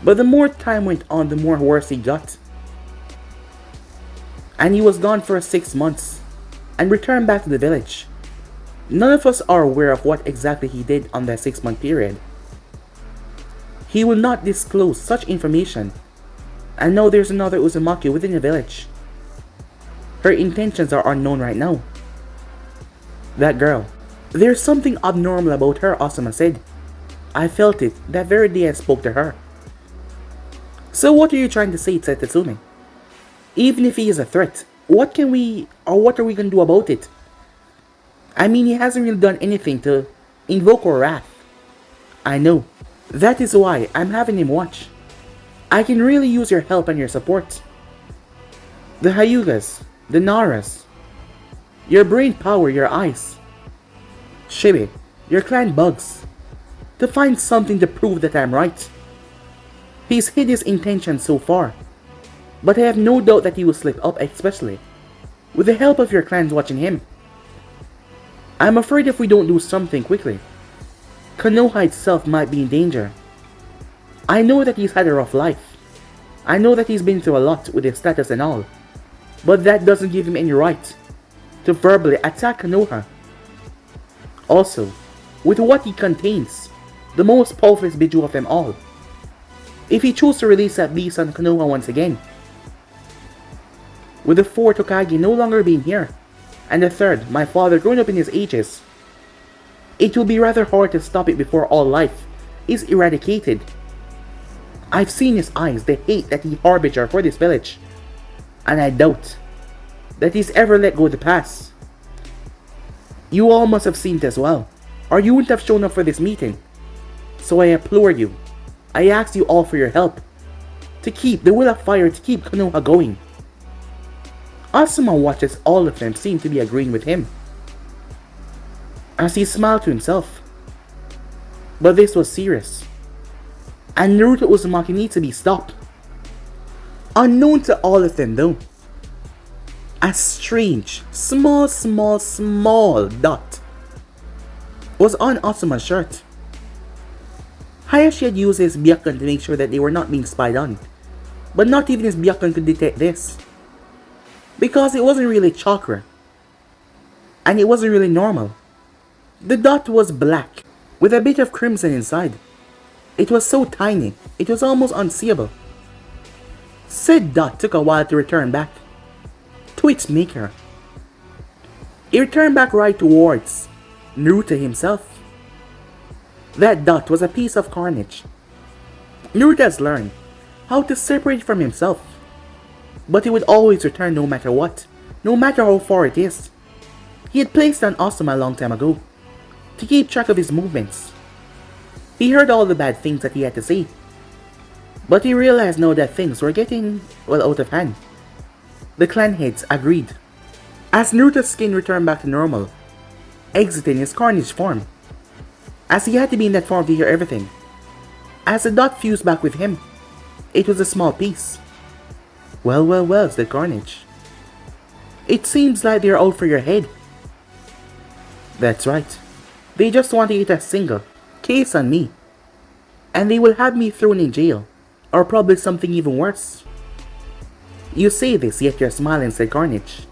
But the more time went on, the more worse he got. And he was gone for 6 months and returned back to the village. None of us are aware of what exactly he did on that 6-month period. He will not disclose such information, and now there's another Uzumaki within the village. Her intentions are unknown right now. That girl. There's something abnormal about her, Asuma said. I felt it that very day I spoke to her. So what are you trying to say, Tetsumi? Even if he is a threat, what are we gonna do about it? I mean, he hasn't really done anything to invoke our wrath. I know. That is why I'm having him watch. I can really use your help and your support. The Hyugas, the Naras, your brain power, your eyes. Shibe, your clan bugs. To find something to prove that I'm right. He's hid his intentions so far, but I have no doubt that he will slip up, especially with the help of your clans watching him. I'm afraid if we don't do something quickly, Konoha itself might be in danger. I know that he's had a rough life. I know that he's been through a lot with his status and all, but that doesn't give him any right to verbally attack Konoha. Also, with what he contains, the most powerful Biju of them all. If he chose to release that beast on Konoha once again, with the 4th Hokage no longer being here, and the 3rd, my father, growing up in his ages, it will be rather hard to stop it before all life is eradicated. I've seen his eyes, the hate that he harbinger for this village, and I doubt that he's ever let go of the past. You all must have seen it as well, or you wouldn't have shown up for this meeting. So I implore you, I ask you all for your help, to keep the will of fire, to keep Konoha going. Asuma watches all of them seem to be agreeing with him, as he smiled to himself. But this was serious, and Naruto Uzumaki needs to be stopped. Unknown to all of them though, a strange, small dot was on Asuma's shirt. Hayashi had used his Byakugan to make sure that they were not being spied on, but not even his Byakugan could detect this. Because it wasn't really chakra, and it wasn't really normal. The dot was black, with a bit of crimson inside. It was so tiny, it was almost unseeable. Said dot took a while to return back to its maker. It returned back right towards Naruto himself. That dot was a piece of Carnage. Naruto has learned how to separate from himself, but it would always return no matter what, no matter how far it is. He had placed on Asuma a long time ago, to keep track of his movements. He heard all the bad things that he had to say, but he realized now that things were getting, well, out of hand. The clan heads agreed. As Naruto's skin returned back to normal, exiting his Carnage form, as he had to be in that form to hear everything. As the dot fused back with him, it was a small piece. Well, said Carnage. It seems like they're out for your head. That's right. They just want to get a single case on me, and they will have me thrown in jail, or probably something even worse. You say this, yet you're smiling, said Carnage.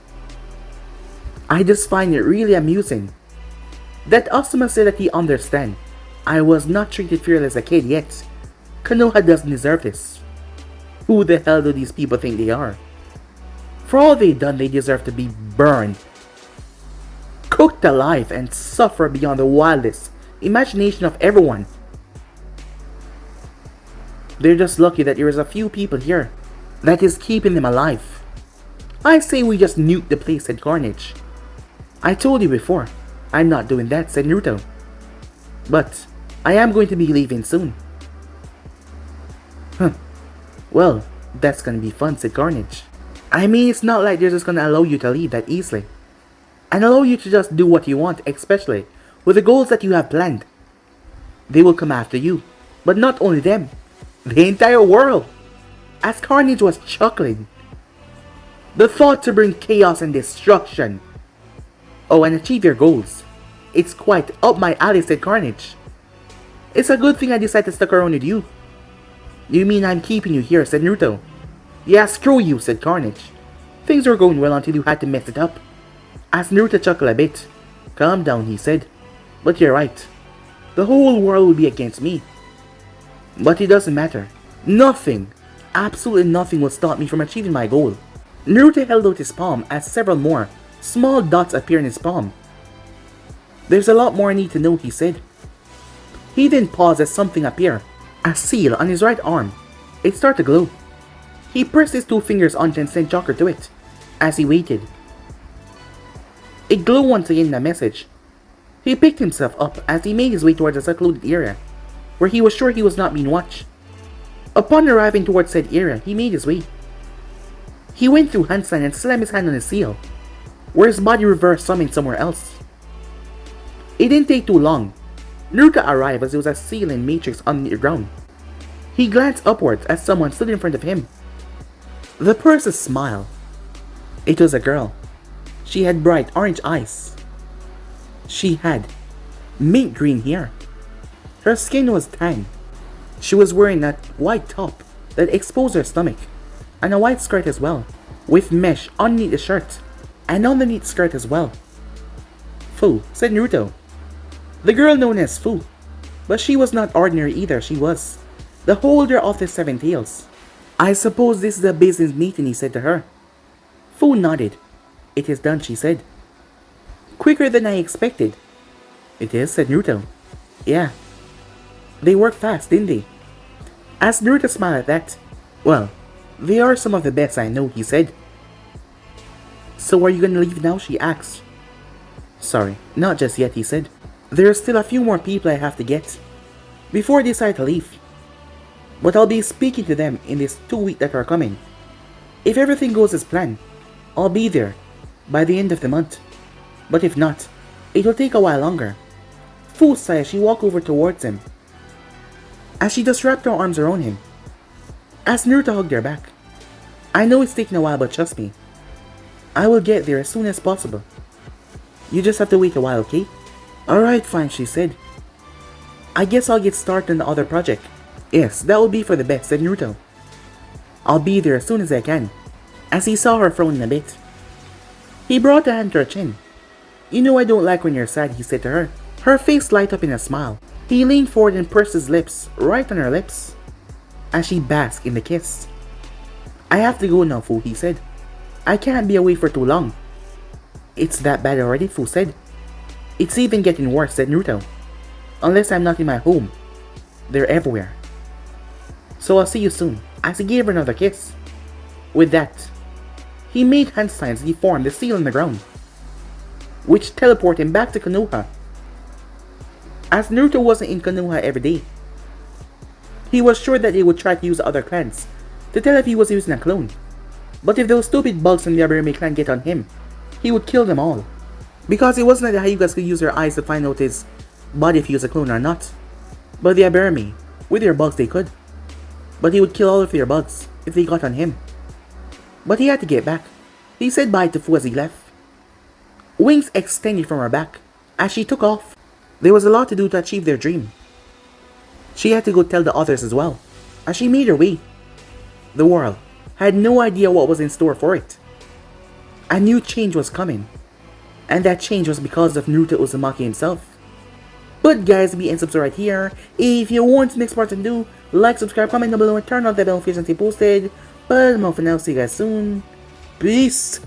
I just find it really amusing that Asuma said that he understands. I was not treated fairly as a kid yet. Konoha doesn't deserve this. Who the hell do these people think they are? For all they've done, they deserve to be burned, cooked alive, and suffer beyond the wildest imagination of everyone. They're just lucky that there is a few people here that is keeping them alive. I say we just nuke the place, said Carnage. I told you before, I'm not doing that, said Naruto. But I am going to be leaving soon. Well, that's gonna be fun, said Carnage. I mean, it's not like they're just gonna allow you to leave that easily, and allow you to just do what you want, especially with the goals that you have planned. They will come after you, but not only them, the entire world. As Carnage was chuckling, the thought to bring chaos and destruction, oh, and achieve your goals, it's quite up my alley, said Carnage. It's a good thing I decided to stick around with you. You mean I'm keeping you here, said Naruto. Yeah, screw you, said Carnage. Things were going well until you had to mess it up. As Naruto chuckled a bit. Calm down, he said. But you're right. The whole world will be against me. But it doesn't matter. Nothing, absolutely nothing will stop me from achieving my goal. Naruto held out his palm as several more small dots appeared in his palm. There's a lot more I need to know, he said. He then paused as something appeared. A seal on his right arm. It started to glow. He pressed his 2 fingers on it and sent chakra to it. As he waited, it glowed once again in a message. He picked himself up as he made his way towards a secluded area, where he was sure he was not being watched. Upon arriving towards said area, he made his way. He went through handstand and slammed his hand on the seal, where his body reversed summoned somewhere else. It didn't take too long. Naruto arrived as there was a seal and matrix underneath the ground. He glanced upwards as someone stood in front of him. The person smiled. It was a girl. She had bright orange eyes. She had mint green hair. Her skin was tan. She was wearing a white top that exposed her stomach, and a white skirt as well, with mesh underneath the shirt, and underneath the skirt as well. Fu, said Naruto. The girl known as Fu, but she was not ordinary either, she was the holder of the 7 tails. I suppose this is a business meeting, he said to her. Fu nodded. It is done, she said. Quicker than I expected. It is, said Naruto. Yeah. They worked fast, didn't they? As Naruto smiled at that, well, they are some of the best I know, he said. So are you gonna leave now, she asked. Sorry, not just yet, he said. There are still a few more people I have to get before I decide to leave. But I'll be speaking to them in these 2 weeks that are coming. If everything goes as planned, I'll be there by the end of the month. But if not, it will take a while longer. Fu sighed as she walked over towards him, as she just wrapped her arms around him. As Naruto hugged her back. I know it's taking a while, but trust me. I will get there as soon as possible. You just have to wait a while, okay? Alright, fine, she said. I guess I'll get started on the other project. Yes, that will be for the best, said Naruto. I'll be there as soon as I can. As he saw her frowning a bit, he brought a hand to her chin. You know I don't like when you're sad, he said to her. Her face lighted up in a smile. He leaned forward and pressed his lips right on her lips, as she basked in the kiss. I have to go now, Fu, he said. I can't be away for too long. It's that bad already, Fu said. It's even getting worse, said Naruto. Unless I'm not in my home. They're everywhere. So I'll see you soon, as he gave her another kiss. With that, he made hand signs and formed the seal on the ground, which teleported him back to Konoha. As Naruto wasn't in Konoha every day, he was sure that they would try to use other clans to tell if he was using a clone. But if those stupid bugs from the Aburame clan get on him, he would kill them all. Because it wasn't like the Hyugas could use their eyes to find out his body if he was a clone or not. But the Aburame, with their bugs they could. But he would kill all of their bugs if they got on him. But he had to get back. He said bye to Fu as he left. Wings extended from her back as she took off. There was a lot to do to achieve their dream. She had to go tell the others as well. As she made her way, the world had no idea what was in store for it. A new change was coming, and that change was because of Naruto Uzumaki himself. But guys, be and subscribe right here. If you want the next part to do, like, subscribe, comment down below, and turn on the bell notifications to stay posted. But I'm off for now, see you guys soon. Peace!